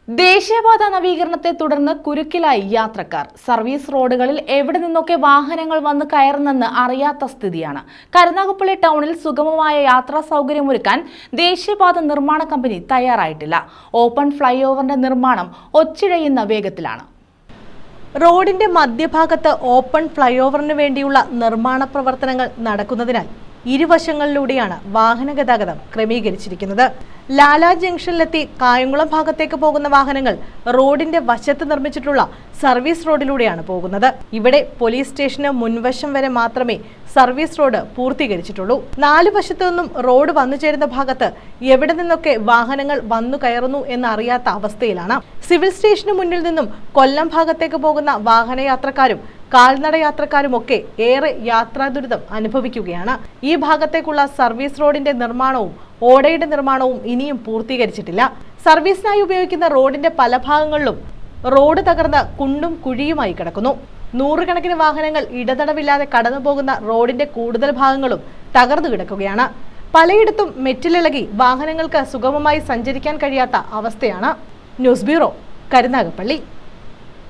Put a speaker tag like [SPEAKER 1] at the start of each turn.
[SPEAKER 1] ദേശീയപാത നവീകരണത്തെ തുടർന്ന് കുരുക്കിലായി യാത്രക്കാർ. സർവീസ് റോഡുകളിൽ എവിടെ നിന്നൊക്കെ വാഹനങ്ങൾ വന്ന് കയറുന്നെന്ന് അറിയാത്ത സ്ഥിതിയാണ്. കരുനാഗപ്പള്ളി ടൗണിൽ സുഗമമായ യാത്രാ സൗകര്യമൊരുക്കാൻ ദേശീയപാത നിർമ്മാണ കമ്പനി തയ്യാറായിട്ടില്ല. ഓപ്പൺ ഫ്ലൈ ഓവറിന്റെ നിർമ്മാണം ഒച്ചിഴയുന്ന വേഗത്തിലാണ്. റോഡിന്റെ മധ്യഭാഗത്ത് ഓപ്പൺ ഫ്ലൈ ഓവറിന് വേണ്ടിയുള്ള നിർമ്മാണ പ്രവർത്തനങ്ങൾ നടക്കുന്നതിനാൽ ഇരുവശങ്ങളിലൂടെയാണ് വാഹന ഗതാഗതം ക്രമീകരിച്ചിരിക്കുന്നത്. ലാലാ ജംഗ്ഷനിലെത്തി കായംകുളം ഭാഗത്തേക്ക് പോകുന്ന വാഹനങ്ങൾ റോഡിന്റെ വശത്ത് നിർമ്മിച്ചിട്ടുള്ള സർവീസ് റോഡിലൂടെയാണ് പോകുന്നത്. ഇവിടെ പോലീസ് സ്റ്റേഷന് മുൻവശം വരെ മാത്രമേ സർവീസ് റോഡ് പൂർത്തീകരിച്ചിട്ടുള്ളൂ. 4 വശത്തു നിന്നും റോഡ് വന്നു ചേരുന്ന ഭാഗത്ത് എവിടെ നിന്നൊക്കെ വാഹനങ്ങൾ വന്നു കയറുന്നു എന്നറിയാത്ത അവസ്ഥയിലാണ്. സിവിൽ സ്റ്റേഷന് മുന്നിൽ നിന്നും കൊല്ലം ഭാഗത്തേക്ക് പോകുന്ന വാഹനയാത്രക്കാരും കാൽനട യാത്രക്കാരുമൊക്കെ ഏറെ യാത്രാ ദുരിതം അനുഭവിക്കുകയാണ്. ഈ ഭാഗത്തേക്കുള്ള സർവീസ് റോഡിന്റെ നിർമ്മാണവും ഓടയുടെ നിർമ്മാണവും ഇനിയും പൂർത്തീകരിച്ചിട്ടില്ല. സർവീസിനായി ഉപയോഗിക്കുന്ന റോഡിന്റെ പല ഭാഗങ്ങളിലും റോഡ് തകർന്ന് കുണ്ടും കുഴിയുമായി കിടക്കുന്നു. നൂറുകണക്കിന് വാഹനങ്ങൾ ഇടതടവില്ലാതെ കടന്നുപോകുന്ന റോഡിന്റെ കൂടുതൽ ഭാഗങ്ങളും തകർന്നു കിടക്കുകയാണ്. പലയിടത്തും മെറ്റിലിളകി വാഹനങ്ങൾക്ക് സുഗമമായി സഞ്ചരിക്കാൻ കഴിയാത്ത അവസ്ഥയാണ്. News bureau, Karunagappally.